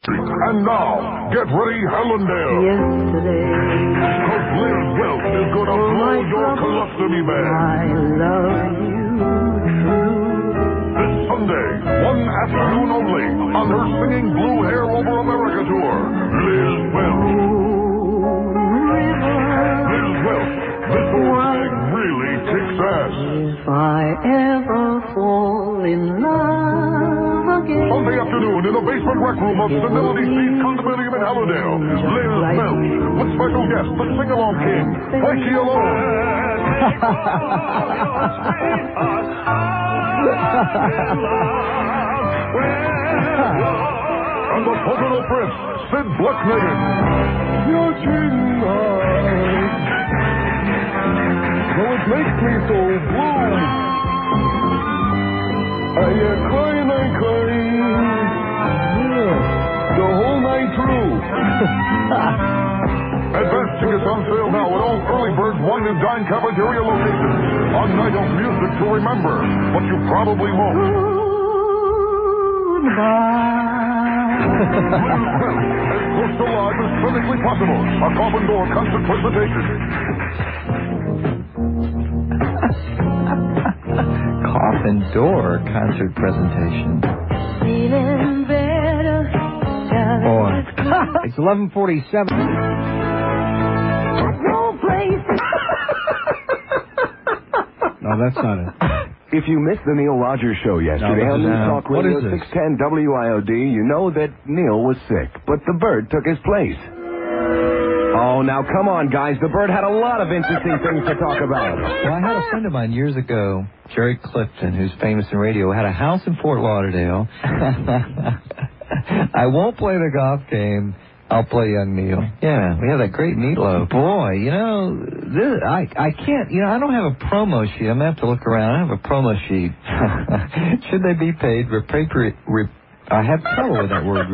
And now, get ready, Hellendale. Yesterday, Because Liz Welch is going to blow your colostomy bag. I love you true. This Sunday, one afternoon only, on her Singing Blue Hair Over America tour, Liz Welch. Liz Welch, this old thing really kicks ass. If I ever fall in love again. Sunday afternoon in the basement rec room of Senility Seeds Condominium in Hellendale, Liz Welch, with special guest, the sing-along king, Frankie Alone. And the Pocono Prince, Sid Blacknagan. Your king eyes. Oh, it makes me so blue. I crying and crying. Yeah, the whole night through. Advance tickets on sale now at all Early Bird Wine and Dine Cafeteria locations. A night of music to remember, but you probably won't. As close to live as physically possible. A Coffin Door concert presentation. Coffin Door concert presentation. Feeling better. Boy. It's 11:47. No place. No, that's not it. If you missed the Neil Rogers show yesterday on News Talk What Radio is this? 610 WIOD, you know that Neil was sick, but the Bird took his place. Oh, now come on, guys. The Bird had a lot of interesting things to talk about. Well, I had a friend of mine years ago, Jerry Clifton, who's famous in radio, had a house in Fort Lauderdale. I won't play the golf game. I'll play Young Neil. Yeah, we have that great meatloaf. Boy, you know, I can't, you know, I don't have a promo sheet. I'm going to have to look around. I don't have a promo sheet. Should they be paid? I have trouble with that word.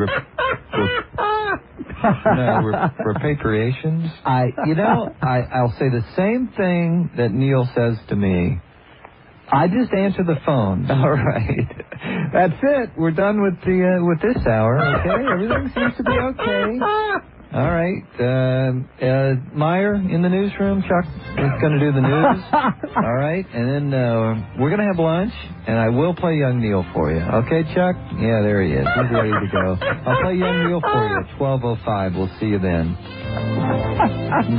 Repatriations. I'll say the same thing that Neil says to me. I just answer the phone. All right. That's it. We're done with this hour. Okay. Everything seems to be okay. All right. Meyer in the newsroom. Chuck is going to do the news. All right. And then we're going to have lunch, and I will play Young Neil for you. Okay, Chuck? Yeah, there he is. He's ready to go. I'll play Young Neil for you at 12:05. We'll see you then.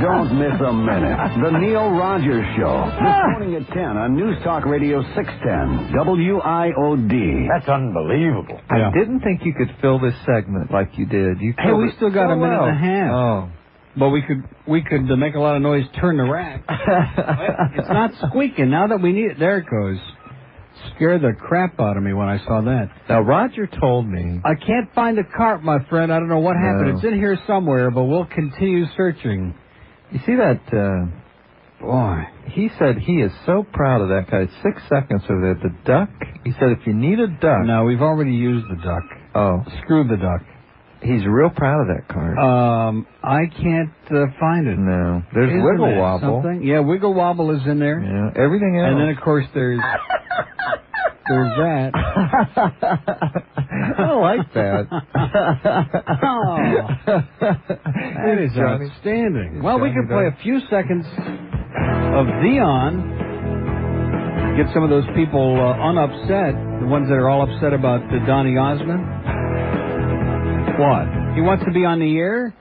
Don't miss a minute. The Neil Rogers Show. This morning at 10 on News Talk Radio 610 WIOD. That's unbelievable. I didn't think you could fill this segment like you did. Hey, we still got a minute and a half. Oh. But we could make a lot of noise, turn the rack. It's not squeaking. Now that we need it, there it goes. Scared the crap out of me when I saw that. Now, Roger told me... I can't find the cart, my friend. I don't know what happened. It's in here somewhere, but we'll continue searching. You see that... Boy. He said he is so proud of that guy. 6 seconds of it. The duck. He said if you need a duck... No, we've already used the duck. Oh. Screw the duck. He's real proud of that card. I can't find it. No. There's Wiggle Wobble. Something? Yeah, Wiggle Wobble is in there. Yeah. Everything else. And then, of course, there's that. I like that. Oh, that is outstanding. Well, we can play a few seconds of Dion. Get some of those people unupset, the ones that are all upset about Donny Osmond. What? He wants to be on the air?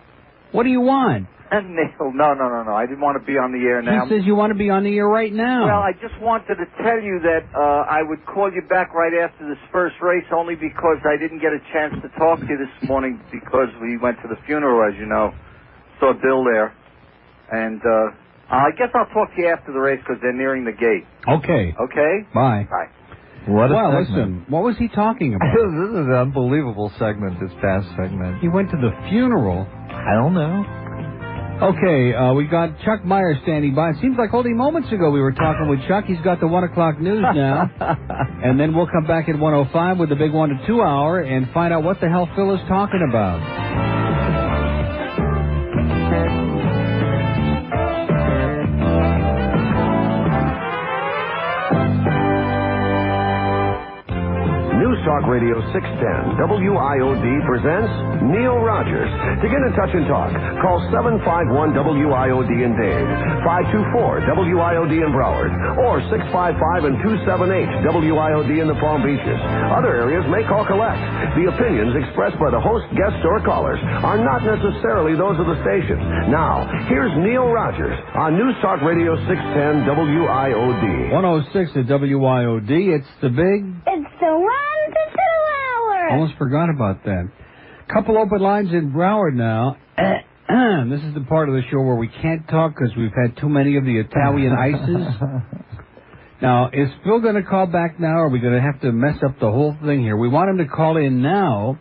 What do you want? Neil, no. I didn't want to be on the air now. He says you want to be on the air right now. Well, I just wanted to tell you that I would call you back right after this first race only because I didn't get a chance to talk to you this morning because we went to the funeral, as you know. Saw Bill there. And I guess I'll talk to you after the race because they're nearing the gate. Okay. Okay? Bye. Bye. What a segment. Listen, what was he talking about? This is an unbelievable segment, this past segment. He went to the funeral. I don't know. Okay, we got Chuck Meyer standing by. It seems like only moments ago we were talking with Chuck. He's got the 1 o'clock news now. And then we'll come back at 1:05 with the big 1 to 2 hour and find out what the hell Phil is talking about. Talk Radio 610, WIOD presents Neil Rogers. To get in touch and talk, call 751-WIOD in Dade, 524-WIOD in Broward, or 655 and 278-WIOD in the Palm Beaches. Other areas may call collect. The opinions expressed by the host, guests, or callers are not necessarily those of the station. Now, here's Neil Rogers on News Talk Radio 610 WIOD. 106 at WIOD. It's the big... It's the 1 to 2 hour. Almost forgot about that. Couple open lines in Broward now. This is the part of the show where we can't talk because we've had too many of the Italian ices. Now, is Phil going to call back now, or are we going to have to mess up the whole thing here? We want him to call in now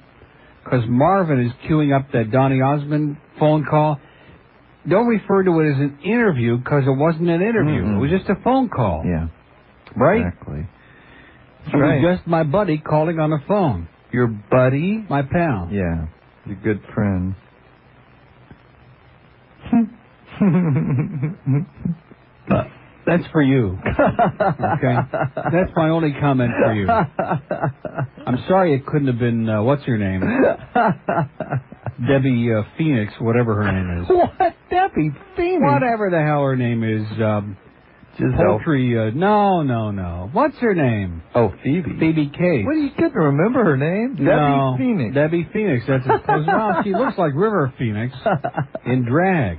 because Marvin is queuing up that Donny Osmond phone call. Don't refer to it as an interview because it wasn't an interview. Mm-hmm. It was just a phone call. Yeah. Right? Exactly. It was just my buddy calling on the phone. Your buddy? My pal. Yeah. Your good friend. That's for you. Okay? That's my only comment for you. I'm sorry it couldn't have been, what's her name? Debbie Phoenix, whatever her name is. What? Debbie Phoenix? Whatever the hell her name is. Poultry, no. What's her name? Oh, Phoebe. Phoebe Case. What, you couldn't remember her name? No. Debbie Phoenix. Debbie Phoenix, that's as close. Well, she looks like River Phoenix in drag.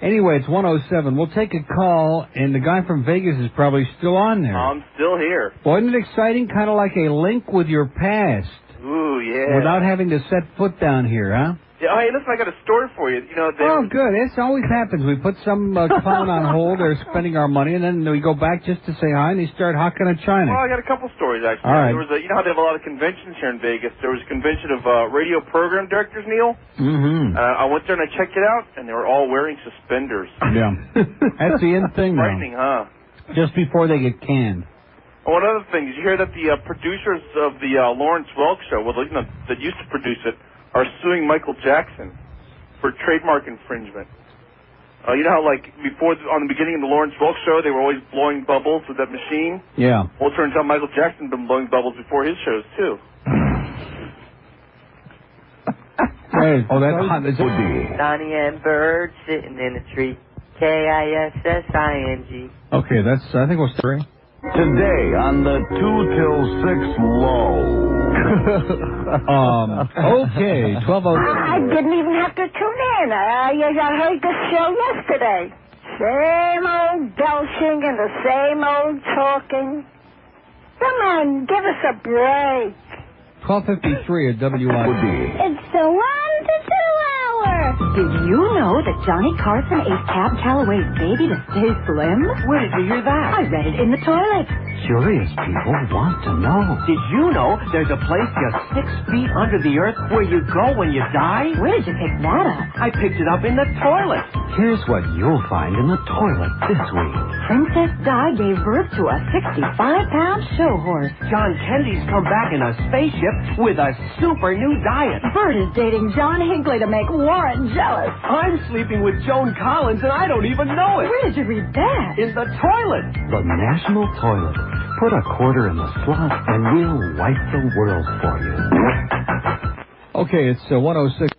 Anyway, it's 107. We'll take a call, and the guy from Vegas is probably still on there. I'm still here. Wasn't it exciting? Kind of like a link with your past. Ooh, yeah. Without having to set foot down here, huh? Yeah, hey, listen, I got a story for you. You know, oh, good. It always happens. We put some clown on hold. They're spending our money, and then we go back just to say hi, and they start hawking at China. Well, I got a couple stories, actually. All right. There was you know how they have a lot of conventions here in Vegas? There was a convention of radio program directors, Neil. Mm-hmm. I went there and I checked it out, and they were all wearing suspenders. Yeah. That's the end thing, now. Frightening, huh? Just before they get canned. Oh, one other thing, did you hear that the producers of the Lawrence Welk show, well, you know, that used to produce it, are suing Michael Jackson for trademark infringement? You know how, like, before, on the beginning of the Lawrence Welk show, they were always blowing bubbles with that machine? Yeah. Well, it turns out Michael Jackson had been blowing bubbles before his shows, too. Hey, oh, that's hot. Donnie and Bird sitting in a tree. Kissing. Okay, that's, I think we'll start. Today on the 2 till 6 low. Okay, 12:06. I didn't even have to tune in. I heard the show yesterday. Same old belching and the same old talking. Come on, give us a break. 12:53 at WIOD. It's the 1 to 2 hour. Did you know that Johnny Carson ate Cab Calloway's baby to stay slim? Where did you hear that? I read it in the toilet. Curious people want to know. Did you know there's a place just 6 feet under the earth where you go when you die? Where did you pick that up? I picked it up in the toilet. Here's what you'll find in the toilet this week. Princess Di gave birth to a 65-pound show horse. John Kennedy's come back in a spaceship with a super new diet. Bert is dating John Hinckley to make Warren jealous. I'm sleeping with Joan Collins and I don't even know it. Where did you read that? In the toilet. The National Toilet. Put a quarter in the slot and we'll wipe the world for you. Okay, it's 106.